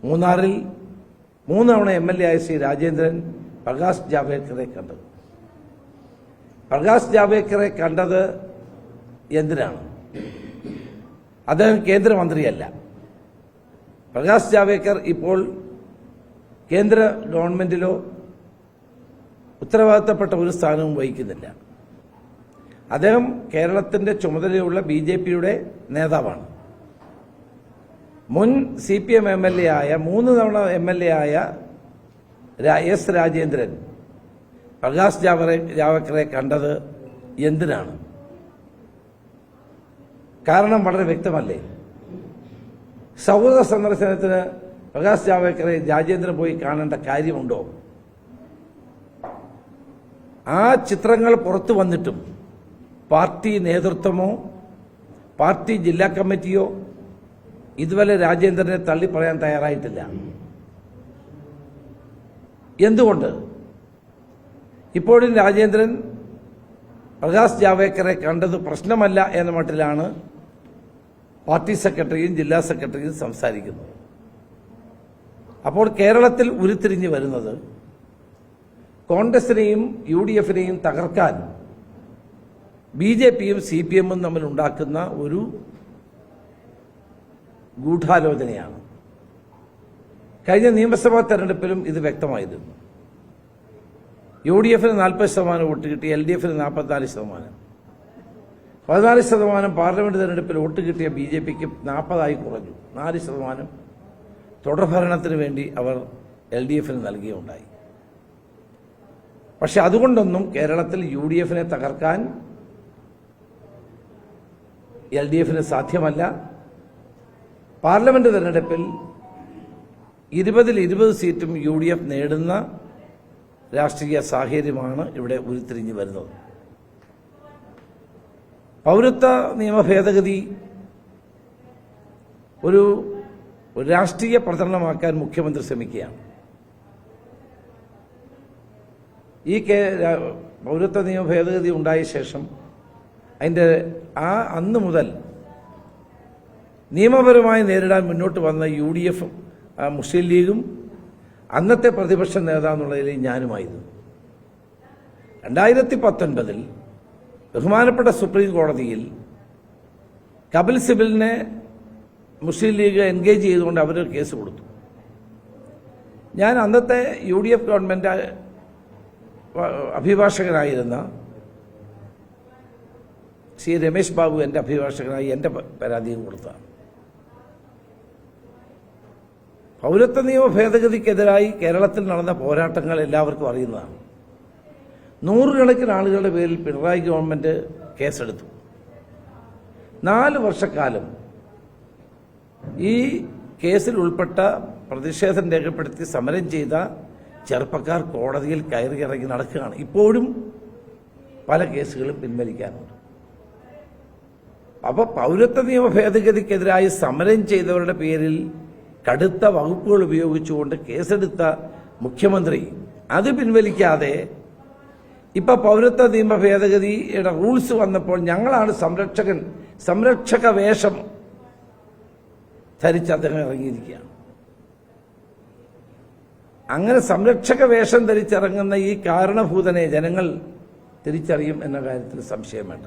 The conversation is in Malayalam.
മൂന്നാറിൽ 3 തവണ MLA ആയ ശ്രീ രാജേന്ദ്രൻ പ്രകാശ് ജാവ്ദേക്കറെ കണ്ടത്. പ്രകാശ് ജാവ്ദേക്കറെ കണ്ടത് എന്തിനാണ്? അദ്ദേഹം കേന്ദ്രമന്ത്രിയല്ല. പ്രകാശ് ജാവ്ദേക്കർ ഇപ്പോൾ കേന്ദ്ര ഗവൺമെന്റിലോ ഉത്തരവാദിത്തപ്പെട്ട ഒരു സ്ഥാനവും വഹിക്കുന്നില്ല. അദ്ദേഹം കേരളത്തിന്റെ ചുമതലയുള്ള BJPയുടെ നേതാവാണ്. മുൻ CPM MLA ആയ 3 തവണ MLA ആയ S. രാജേന്ദ്രൻ പ്രകാശ് ജാവ്ദേക്കറെ കണ്ടത് എന്തിനാണ്? കാരണം വളരെ വ്യക്തമല്ലേ? സൗഹൃദ സന്ദർശനത്തിന് പ്രകാശ് ജാവ്ദേക്കറെ രാജേന്ദ്രൻ പോയി കാണേണ്ട കാര്യമുണ്ടോ? ആ ചിത്രങ്ങൾ പുറത്തു വന്നിട്ടും പാർട്ടി നേതൃത്വമോ പാർട്ടി ജില്ലാ കമ്മിറ്റിയോ ഇതുവരെ രാജേന്ദ്രനെ തള്ളിപ്പറയാൻ തയ്യാറായിട്ടില്ല. എന്തുകൊണ്ട്? ഇപ്പോഴും രാജേന്ദ്രൻ പ്രകാശ് ജാവ്ദേക്കറെ കണ്ടത് പ്രശ്നമല്ല എന്ന മട്ടിലാണ് പാർട്ടി സെക്രട്ടറിയും ജില്ലാ സെക്രട്ടറിയും സംസാരിക്കുന്നത്. അപ്പോൾ കേരളത്തിൽ ഉരുത്തിരിഞ്ഞു വരുന്നത് കോൺഗ്രസിനെയും UDFനെയും തകർക്കാൻ BJPയും CPMഉം തമ്മിൽ ഉണ്ടാക്കുന്ന ഒരു ഗൂഢാലോചനയാണ്. കഴിഞ്ഞ നിയമസഭാ തെരഞ്ഞെടുപ്പിലും ഇത് വ്യക്തമായിരുന്നു. UDFന് 40% വോട്ട് കിട്ടി, LDFന് 44%. 14% പാർലമെന്റ് തെരഞ്ഞെടുപ്പിൽ വോട്ട് കിട്ടിയ BJPക്ക് 40 കുറഞ്ഞു. 4% തുടർഭരണത്തിന് വേണ്ടി അവർ LDFന് നൽകുകയുണ്ടായി. പക്ഷെ അതുകൊണ്ടൊന്നും കേരളത്തിൽ UDFനെ തകർക്കാൻ LDFന് സാധ്യമല്ല. പാർലമെന്റ് തെരഞ്ഞെടുപ്പിൽ 20-ൽ 20 സീറ്റും UDF നേടുന്ന രാഷ്ട്രീയ സാഹചര്യമാണ് ഇവിടെ ഉരുത്തിരിഞ്ഞു വരുന്നത്. പൗരത്വ നിയമ ഭേദഗതി ഒരു രാഷ്ട്രീയ പ്രചരണമാക്കാൻ മുഖ്യമന്ത്രി ശ്രമിക്കുകയാണ്. ഈ പൗരത്വ നിയമ ഭേദഗതി ഉണ്ടായ ശേഷം അതിൻ്റെ അന്ന് മുതൽ നിയമപരമായി നേരിടാൻ മുന്നോട്ട് വന്ന UDF, മുസ്ലിം ലീഗും അന്നത്തെ പ്രതിപക്ഷ നേതാവെന്നുള്ളതിൽ ഞാനുമായിരുന്നു. 2019 ബഹുമാനപ്പെട്ട സുപ്രീം കോടതിയിൽ കപിൽ സിബലിനെ മുസ്ലിം ലീഗ് എൻഗേജ് ചെയ്തുകൊണ്ട് അവർ കേസ് കൊടുത്തു. ഞാൻ അന്നത്തെ UDF ഗവൺമെന്റ് അഭിഭാഷകനായിരുന്ന ശ്രീ രമേശ് ബാബു എൻ്റെ അഭിഭാഷകനായി എൻ്റെ പരാതിയും കൊടുത്തതാണ്. പൗരത്വ നിയമ ഭേദഗതിക്കെതിരായി കേരളത്തിൽ നടന്ന പോരാട്ടങ്ങൾ എല്ലാവർക്കും അറിയുന്നതാണ്. 100 കണക്കിന് ആളുകളുടെ പേരിൽ പിണറായി ഗവൺമെന്റ് കേസെടുത്തു. 4 വർഷക്കാലം ഈ കേസിൽ ഉൾപ്പെട്ട പ്രതിഷേധം രേഖപ്പെടുത്തി സമരം ചെയ്ത ചെറുപ്പക്കാർ കോടതിയിൽ കയറിയിറങ്ങി നടക്കുകയാണ്. ഇപ്പോഴും പല കേസുകളും പിൻവലിക്കാനുണ്ട്. അപ്പോൾ പൗരത്വ നിയമ ഭേദഗതിക്കെതിരായി സമരം ചെയ്തവരുടെ പേരിൽ കടുത്ത വകുപ്പുകൾ ഉപയോഗിച്ചുകൊണ്ട് കേസെടുത്ത മുഖ്യമന്ത്രി അത് പിൻവലിക്കാതെ ഇപ്പൊ പൗരത്വ നിയമ ഭേദഗതിയുടെ റൂൾസ് വന്നപ്പോൾ ഞങ്ങളാണ് സംരക്ഷക വേഷം ധരിച്ച് അദ്ദേഹം ഇറങ്ങിയിരിക്കുകയാണ്. അങ്ങനെ സംരക്ഷക വേഷം ധരിച്ചിറങ്ങുന്ന ഈ കാരണഭൂതനെ ജനങ്ങൾ തിരിച്ചറിയും എന്ന കാര്യത്തിൽ സംശയം വേണ്ട.